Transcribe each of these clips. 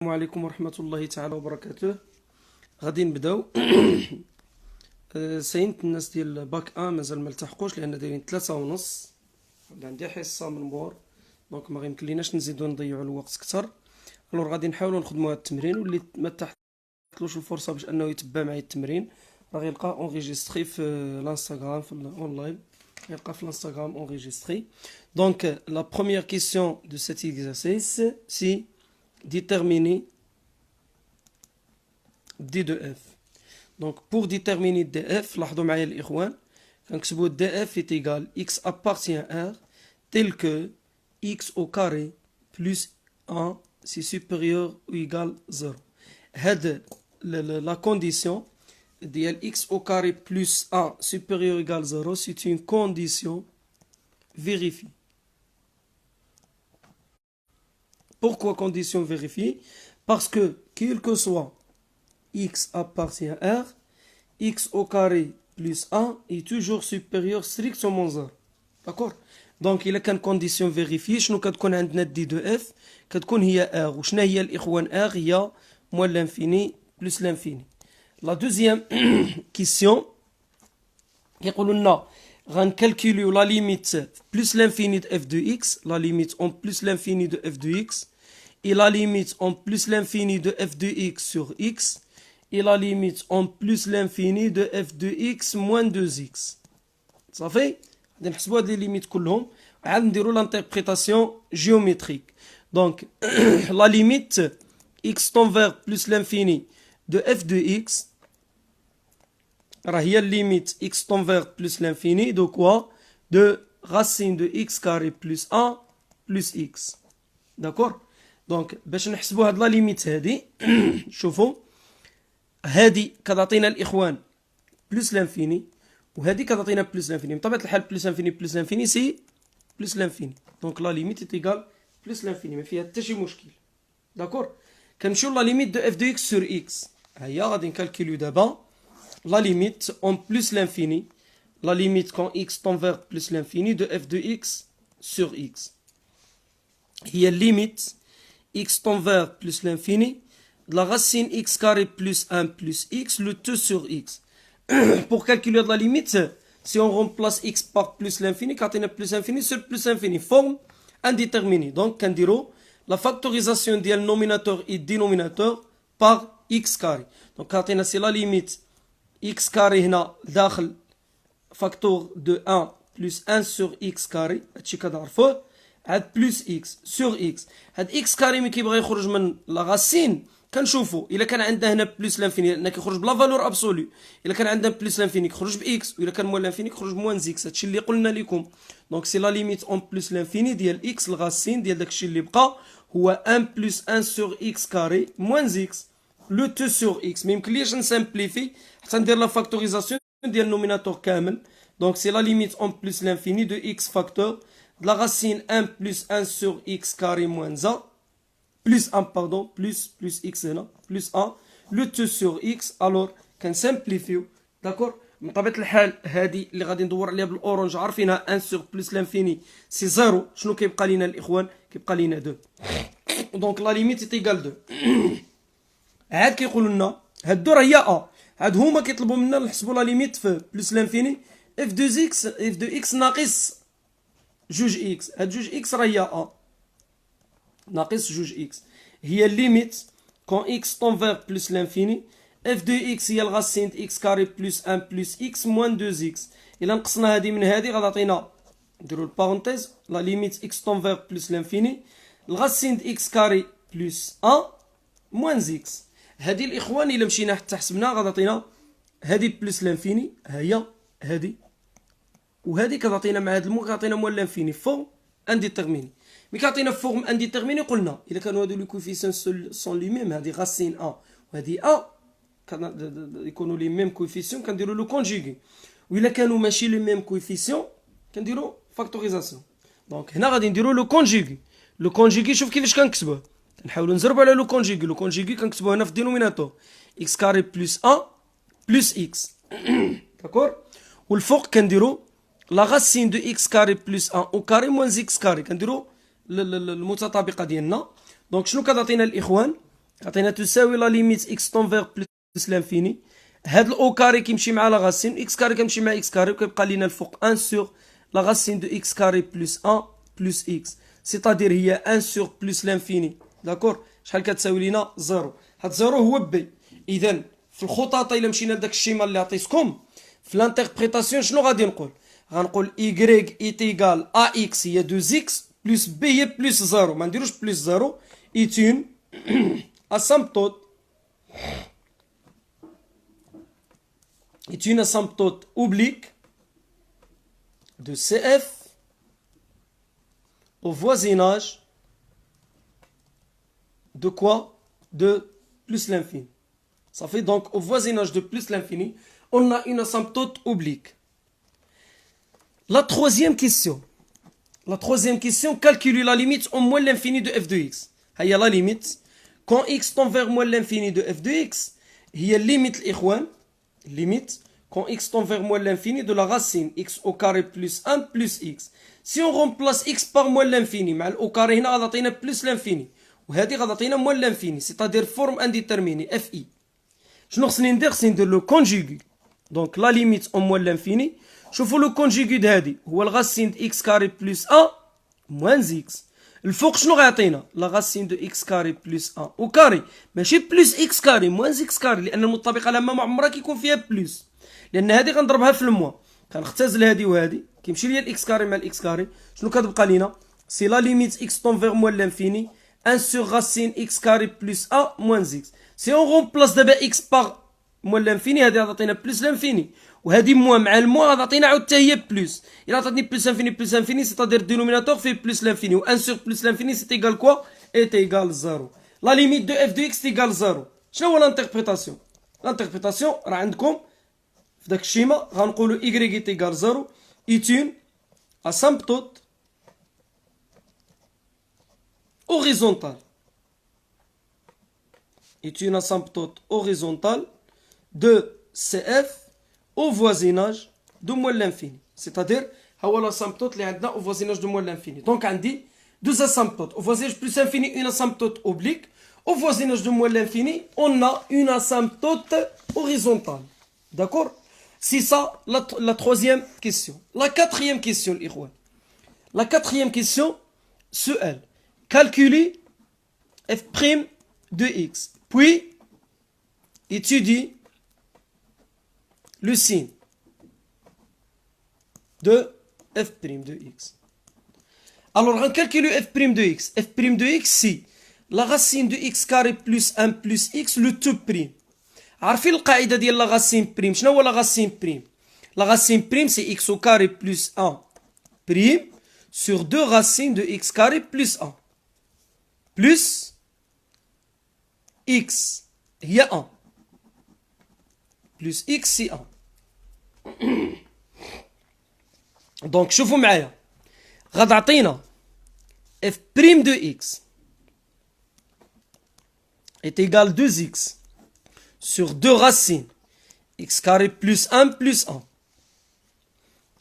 السلام عليكم ورحمة الله تعالى وبركاته. غادي نبداو. ساينت الناس ديال باك مازال ما التحقوش لان دايرين 3:30. عندي حصة من مور دونك ما غيمكنليناش نزيدو نضيعو الوقت اكثر. الوغ غادي نحاولو نخدمو هاد التمرين، واللي ما تحتلوش الفرصة باش انه يتبع معايا التمرين راه غيلقى اونغيجيستري في الانستغرام في اونلاين، غيلقى في الانستغرام اونغيجيستري. دونك لا بروميير كيسيون دو سيت اكزرسيس سي déterminer d de f. Donc pour déterminer df, لاحظوا معايا الإخوان كنكتبوا df est égal x appartient à R tel que x au carré plus 1 c'est supérieur ou égal 0. هاد la condition ديال x au carré plus 1 supérieur ou égal 0 c'est une condition vérifiée. Pourquoi condition vérifiée? Parce que, quel que soit x appartient à R, x au carré plus 1 est toujours supérieur strictement 0. D'accord? Donc, il y a une condition vérifiée. شنو كتكون عندنا d de f كتكون هي R. وشنا هي الإخوان R هي moins l'infini plus l'infini. La deuxième question يقولوا لنا غنكالكوليو la limite plus l'infini de f de x, la limite en plus l'infini de f de x, et la limite en plus l'infini de f de x sur x, et la limite en plus l'infini de f de x moins 2x. صافي غادي نحسبوا هاد لي ليميت كلهم عاد نديروا l'interprétation géométrique. Donc la limite x tend vers plus l'infini de f de x راه هي limite x tend vers plus l'infini de quoi? De racine de x carré plus 1 plus x. D'accord? Donc باش نحسبوا هاد لا ليميت هادي شوفوا هادي كتعطينا الاخوان بلس لانفيني وهادي كتعطينا بلس لانفيني. بطبيعه الحال بلس لانفيني بلس لانفيني سي بلس لانفيني. دونك لا ليميت ايغال بلس لانفيني، ما فيها حتى شي مشكل. داكور؟ كنمشيو لا ليميت دو اف دو اكس سور اكس. ها هي غادي نكالكوليو دابا لا ليميت اون بلس لانفيني، لا ليميت كون اكس طون فيغ بلس لانفيني دو اف دو اكس سور اكس هي ليميت x tend vers plus l'infini de la racine x carré plus 1 plus x, le tout sur x. Pour calculer la limite, si on remplace x par plus l'infini, quand on a plus infini sur plus infini, forme indéterminée. Donc, on dira la factorisation du nominateur et dénominateur par x carré. Donc, quand on a c'est la limite x carré, هنا داخل facteur de 1 plus 1 sur x carré, هادشي كنعرفوه. هاد بلس اكس سور اكس، هاد اكس كاري ملي كيبغي يخرج من لا غاسين كنشوفوا الا كان عندنا هنا بلس لانفيني لان كيخرج بلا فالور ابسولو، الا كان عندنا بلس لانفيني كيخرج باكس، والا كان موان لانفيني كيخرج بموان اكس. هادشي اللي قلنا لكم. دونك سي لا ليميت اون بلس لانفيني ديال اكس الغاسين ديال داكشي اللي بقى هو 1 بلس 1 سور اكس كاري موان اكس لو تو سور اكس. ما يمكنليش نسامبليفي حتى ندير لا فاكتوريزاسيون ديال النوميناتور كامل. دونك سي لا ليميت اون بلس لانفيني دو اكس فاكتور de la racine 1 plus 1 sur x carré moins 1, plus 1 pardon, plus x هنا, plus 1, le tout sur x. alors كنسامبليفيو. داكور؟ من طبيعة الحال هادي اللي غادي ندور عليها بالاورنج عارفينها 1 sur plus l'infini سي 0. شنو كيبقى لينا الاخوان؟ كيبقى لينا 2. دونك لا ليميت ايغال 2. عاد كيقولوا لنا هادو راه هي ا، عاد هما كيطلبوا منا نحسبوا لا ليميت في بلس لانفيني اف دو اكس، اف دو اكس ناقص جوج اكس. هاد جوج اكس راه هي ا ناقص جوج اكس هي الليميت كون اكس طون فيغ بلس لانفيني اف دو اكس هي الغاسين اكس كاري بلس 1 بلس اكس موان 2 اكس. الا نقصنا هادي من هادي غتعطينا نديرو البارونتيز لا ليميت اكس طون فيغ بلس لانفيني الغاسين اكس كاري بلس 1 موان اكس. هادي الاخوان الا مشينا حتى حسبنا غتعطينا هادي بلس لانفيني ها هي هادي، وهذه كتعطينا مع هذا المو كتعطينا موان لانفيني فورم انديتيرميني. ملي كتعطينا فورم انديتيرميني قلنا الا كانوا هادو لي كوفيسيون سون لي ميم، هذه غاسين ا وهذه ا يكونوا لي ميم كوفيسيون كنديروا لو كونجيغي، والا كانوا ماشي لي ميم كوفيسيون كنديروا فاكتوريزاسيون. دونك هنا غادي نديروا لو كونجيغي. لو كونجيغي شوف كيفاش كنكتبوه، كنحاولوا نزربوا على لو كونجيغي. لو كونجيغي كنكتبوه هنا في الدينوميناتور اكس كاري بلس 1 بلس اكس. داكور؟ والفوق كنديروا لا racine de x carré plus 1 au carré moins x carré كنديروا المتطابقه ديالنا. دونك شنو كتعطينا الاخوان؟ عطينا تساوي لا ليميت اكس تنفيغ بلس لانفيني. هاد الاو كاري كيمشي مع لا غاسين، اكس كاري كيمشي مع اكس كاري، وكيبقى لينا الفوق 1 سور لا غاسين دو اكس كاري بلس 1 بلس اكس، سيتادير هي 1 سور بلس لانفيني. داكور، شحال كتساوي لينا؟ زيرو. هاد زيرو هو بي. اذا في الخطاطه الا مشينا لداك الشيما اللي عطيتكم في لانتربريتاسيون شنو غادي نقول؟ غنقول y est égal à x هي 2x plus b هي بلس زيرو، ما نديروش بلس زيرو. est une asymptote est une asymptote oblique de CF au voisinage de quoi? De plus l'infini. Ça fait donc au voisinage de plus l'infini, on a une asymptote oblique. La troisième question. La troisième question, calculer la limite au moins l'infini de f de x. Il y a la limite. Quand x tend vers moins l'infini de f de x, il y a limite l'Ikhwan. Limite. Quand x tend vers moins l'infini de la racine x au carré plus 1 plus x. Si on remplace x par moins l'infini, مع au carré هنا غادي تعطينا plus l'infini. وهذه غادي تعطينا moins l'infini. C'est-à-dire forme indéterminée, fi. شنو خصني ندير؟ خصني ندير لو كونجيغي. دونك لا ليميت او موان لانفيني. شوفوا لو كونجيغي د هادي هو الغاسين د اكس كاري بلس 1 موان اكس. الفوق شنو غيعطينا؟ لا غاسين دو اكس كاري بلس 1 او كاري، ماشي بلس اكس كاري موان اكس كاري، لان المطابقه العامه ما عمرها كيكون فيها بلس، لان هادي غنضربها في الموا، كنختزل هادي وهادي، كيمشي ليا الاكس كاري مع الاكس كاري. شنو كتبقى لينا؟ سي لا ليميت اكس طون فيغ موان لانفيني 1 sur racine x carré plus 1 moins x. Si on remplace d'abord x par moins l'infini, هذه غتعطينا plus l'infini، وهذه moins مع الموا غتعطينا عاود حتى هي plus. إلا عطاتني plus infini plus infini, c'est-à-dire dénominateur fait plus l'infini، و 1 sur plus l'infini c'est égal quoi? Est égal 0. La limite de f de x est égal 0. شنو هو l'interprétation؟ L'interprétation راه عندكم في داك الشيما غنقولوا y est égal 0 est une asymptote horizontale. Est une asymptote horizontale de CF au voisinage de moins l'infini. C'est-à-dire, هو l'asymptote اللي عندنا au voisinage de moins l'infini. Donc, عندي deux asymptotes. Au voisinage plus infini, une asymptote oblique. Au voisinage de moins l'infini, on a une asymptote horizontale. D'accord? C'est ça la troisième question. La quatrième question, l'Ikhwan. La quatrième question, سؤال. Calculer f' de x, puis étudie le signe de f' de x. Alors, on calcule f' de x. f' de x, c'est la racine de x carré plus 1 plus x, le tout prime. عارفين القاعدة ديال la racine prime. شنو هو la racine prime? La racine prime, c'est x au carré plus 1 prime sur 2 racines de x carré plus 1. Plus x هي 1 plus x c'est 1. Donc شوفوا معايا غادي عطينا f' de x est égal 2x sur 2 racines x carré plus 1 plus 1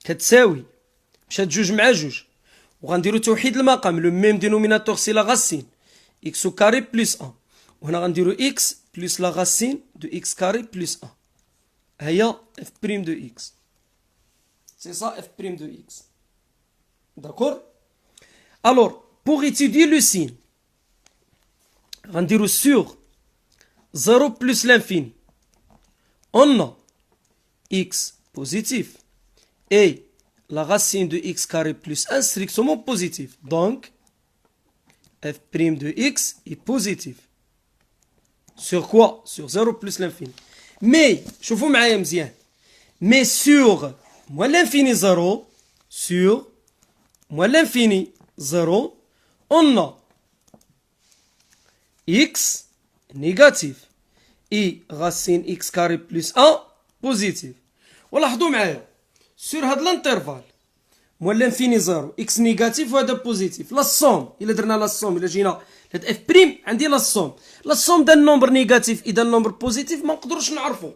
كتساوي مشات جوج مع جوج، وغنديرو توحيد المقام. لو ميم دينوميناتور سي لا غاسين x au carré plus 1، وهنا غنديرو x plus la racine de x carré plus 1. هيا f' de x. C'est ça f' de x. D'accord? Alors, pour étudier le signe, غنديرو sur 0 plus l'infini. On a x positif et la racine de x carré plus 1 strictement positif. Donc, f' de x est positif. Sur quoi? Sur 0 plus l'infini. Mais, شوفوا معايا مزيان. Mais sur moins l'infini 0, sur moins l'infini 0, on a x négatif et racine x carré plus 1 positif. ولاحظوا معايا sur هاد l'intervalle moins l'infini 0 x négatif وهذا positif. La somme إلا درنا la somme إلا جينا لهاد f' عندي la somme d'un nombre négatif et d'un nombre positif ما نقدروش نعرفو.